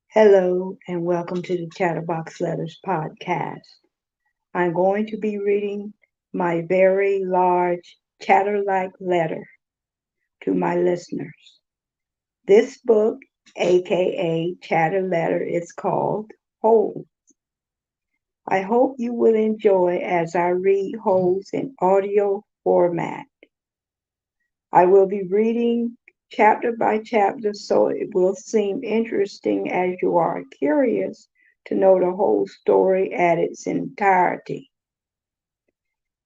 Hello and welcome to the Chatterbox Letters podcast. I'm going to be reading my very large chatter-like letter to my listeners. This book, aka Chatter Letter, is called Holes. I hope you will enjoy as I read Holes in audio format. I will be reading chapter by chapter, so it will seem interesting as you are curious to know the whole story at its entirety.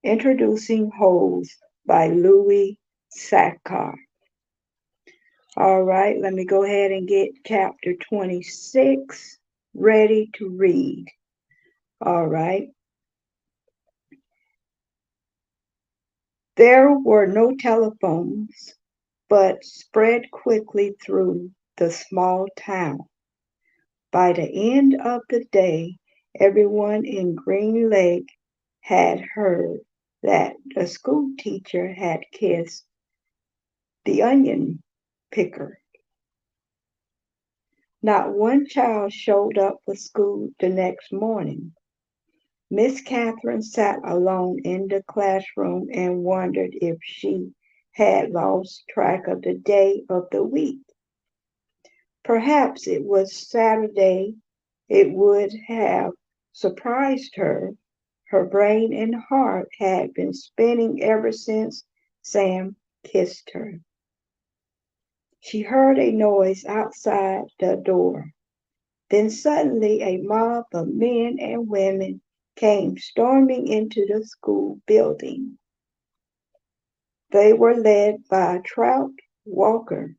Introducing Holes by Louis Sachar. All right, let me go ahead and get chapter 26 ready to read. All right. There were no telephones, but spread quickly through the small town. By the end of the day, everyone in Green Lake had heard that the school teacher had kissed the onion picker. Not one child showed up for school the next morning. Miss Catherine sat alone in the classroom and wondered if she had lost track of the day of the week. Perhaps it was Saturday. It would have surprised her. Her brain and heart had been spinning ever since Sam kissed her. She heard a noise outside the door. Then suddenly a mob of men and women came storming into the school building. They were led by Trout Walker.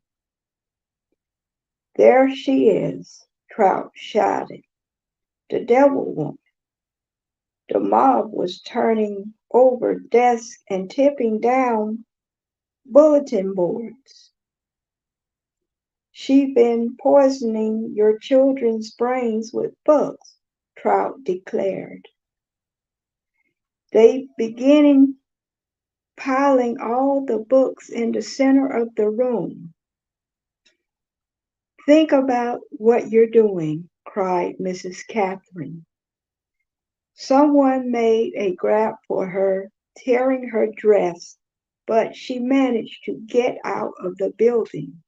"There she is," Trout shouted, "the devil woman." The mob was turning over desks and tipping down bulletin boards. "She's been poisoning your children's brains with books," Trout declared. They beginning piling all the books in the center of the room. "Think about what you're doing," cried Mrs. Catherine. Someone made a grab for her, tearing her dress, but she managed to get out of the building.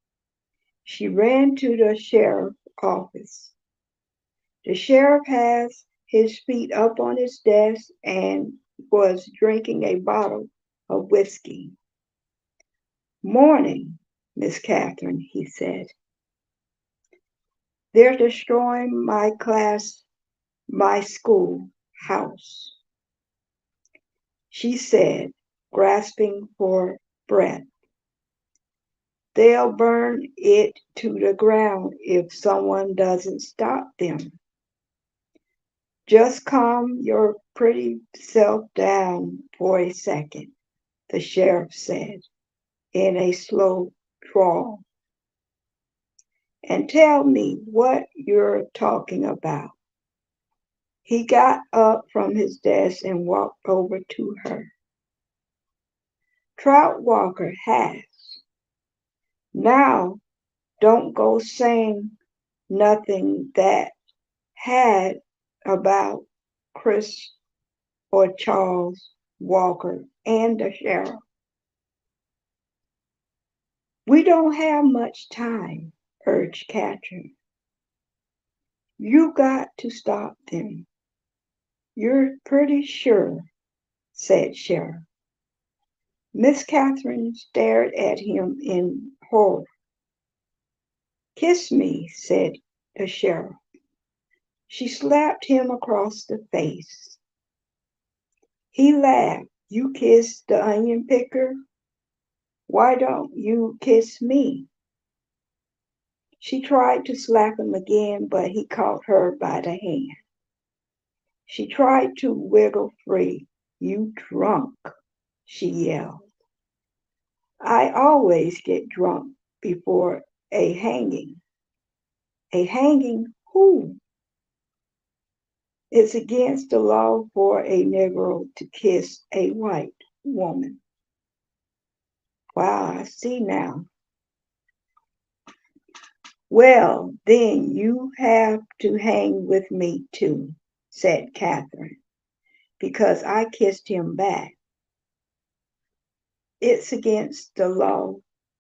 She ran to the sheriff's office. The sheriff has his feet up on his desk and was drinking a bottle of whiskey. "Morning, Miss Catherine," he said. "They're destroying my class, my school house," she said, grasping for breath. "They'll burn it to the ground if someone doesn't stop them." "Just calm your pretty self down for a second," the sheriff said in a slow drawl, "and tell me what you're talking about." He got up from his desk and walked over to her. "Trout Walker has. Now, don't go saying nothing that had about Chris or Charles Walker and the sheriff." We don't have much time, urged Catherine. You got to stop them. You're pretty sure, said Sheriff. Miss Catherine stared at him in horror. Kiss me, said the sheriff. She slapped him across the face. He laughed. You kissed the onion picker? Why don't you kiss me? She tried to slap him again, but he caught her by the hand. She tried to wiggle free. You drunk, she yelled. I always get drunk before a hanging. A hanging who? It's against the law for a Negro to kiss a white woman. Wow, I see now. Well, then you have to hang with me too, said Catherine, because I kissed him back. It's against the law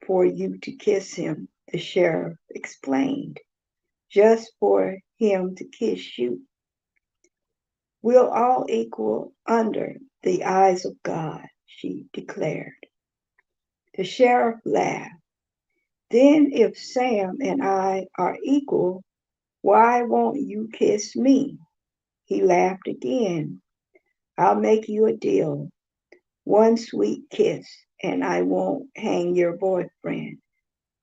for you to kiss him, the sheriff explained, just for him to kiss you. We'll all equal under the eyes of God, she declared. The sheriff laughed. Then if Sam and I are equal, why won't you kiss me? He laughed again. I'll make you a deal. One sweet kiss, and I won't hang your boyfriend.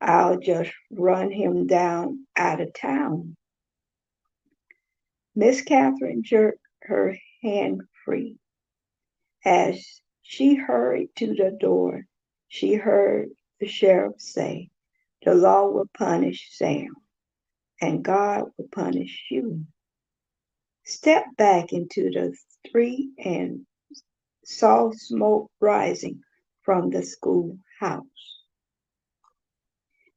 I'll just run him down out of town. Miss Catherine jerked her hand free. As she hurried to the door, she heard the sheriff say, the law will punish Sam, and God will punish you. Step back into the street and saw smoke rising from the schoolhouse.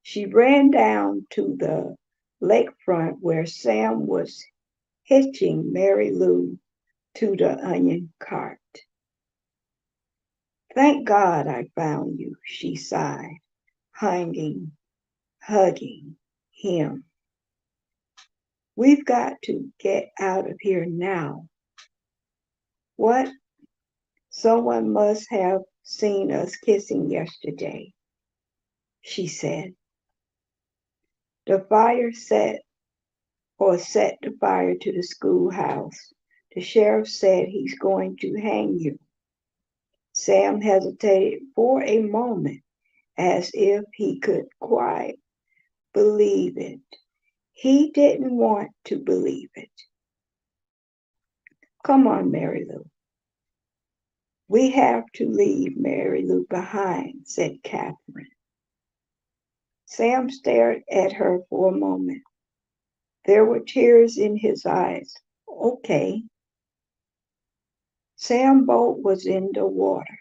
She ran down to the lakefront where Sam was hitching Mary Lou to the onion cart. Thank God I found you, she sighed, hugging him. We've got to get out of here now. What? Someone must have seen us kissing yesterday, she said. The fire set the fire to the schoolhouse. The sheriff said he's going to hang you. Sam hesitated for a moment as if he could quite believe it. He didn't want to believe it. Come on, Mary Lou. We have to leave Mary Lou behind, said Catherine. Sam stared at her for a moment. There were tears in his eyes. Okay. Sam boat was in the water,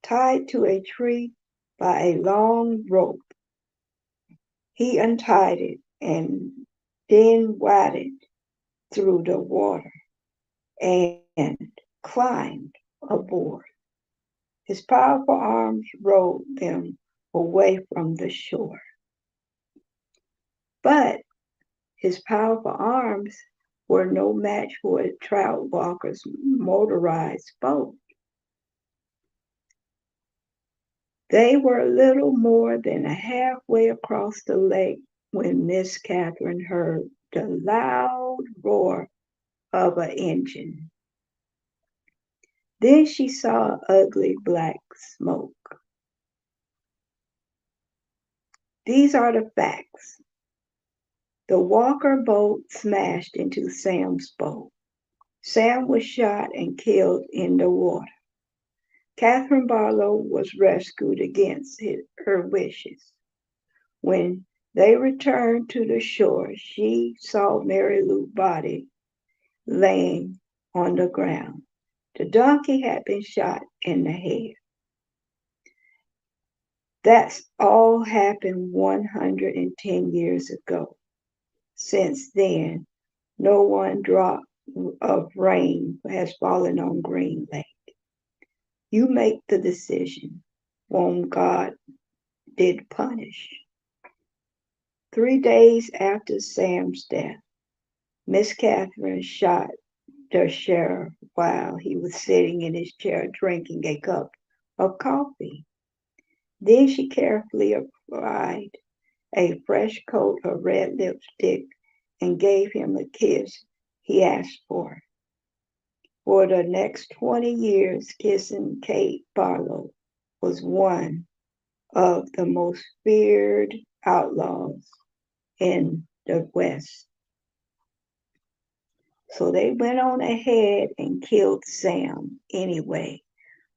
tied to a tree by a long rope. He untied it and then waded through the water and climbed aboard. His powerful arms rowed them away from the shore. But his powerful arms were no match for a trout walker's motorized boat. They were a little more than halfway across the lake when Miss Catherine heard the loud roar of an engine. Then she saw ugly black smoke. These are the facts. The Walker boat smashed into Sam's boat. Sam was shot and killed in the water. Catherine Barlow was rescued against her wishes. When they returned to the shore, she saw Mary Lou's body laying on the ground. The donkey had been shot in the head. That's all happened 110 years ago. Since then, no one drop of rain has fallen on Green Lake. You make the decision. Won't God did punish. 3 days after Sam's death, Miss Catherine shot the sheriff while he was sitting in his chair drinking a cup of coffee. Then she carefully applied a fresh coat of red lipstick and gave him a kiss he asked for. For the next 20 years, kissing Kate Barlow was one of the most feared outlaws in the West. So they went on ahead and killed Sam anyway,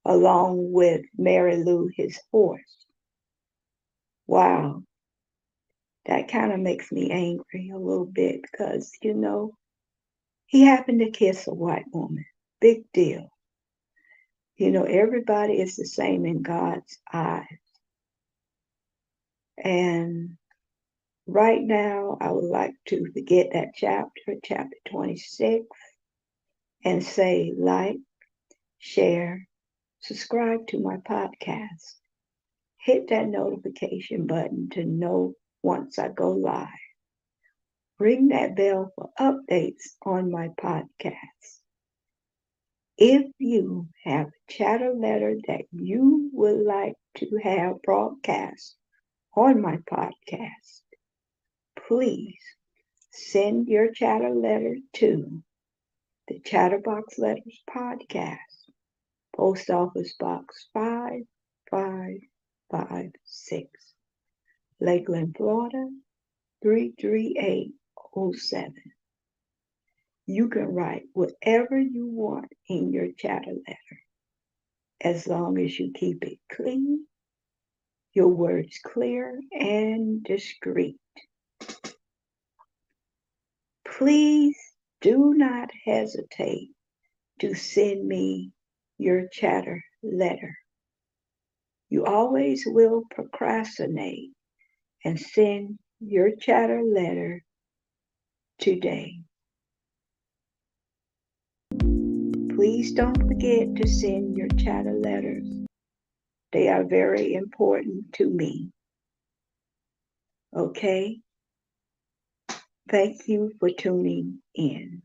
along with Mary Lou, his horse. Wow, that kind of makes me angry a little bit because, he happened to kiss a white woman. Big deal. Everybody is the same in God's eyes. And right now, I would like to forget that chapter 26, and say like, share, subscribe to my podcast. Hit that notification button to know once I go live. Ring that bell for updates on my podcast. If you have a chatter letter that you would like to have broadcast on my podcast, please send your chatter letter to the Chatterbox Letters Podcast, Post Office Box 5556, Lakeland, Florida 33807. You can write whatever you want in your chatter letter, as long as you keep it clean, your words clear and discreet. Please do not hesitate to send me your chatter letter. You always will procrastinate and send your chatter letter today. Please don't forget to send your chatter letters. They are very important to me. Okay? Thank you for tuning in.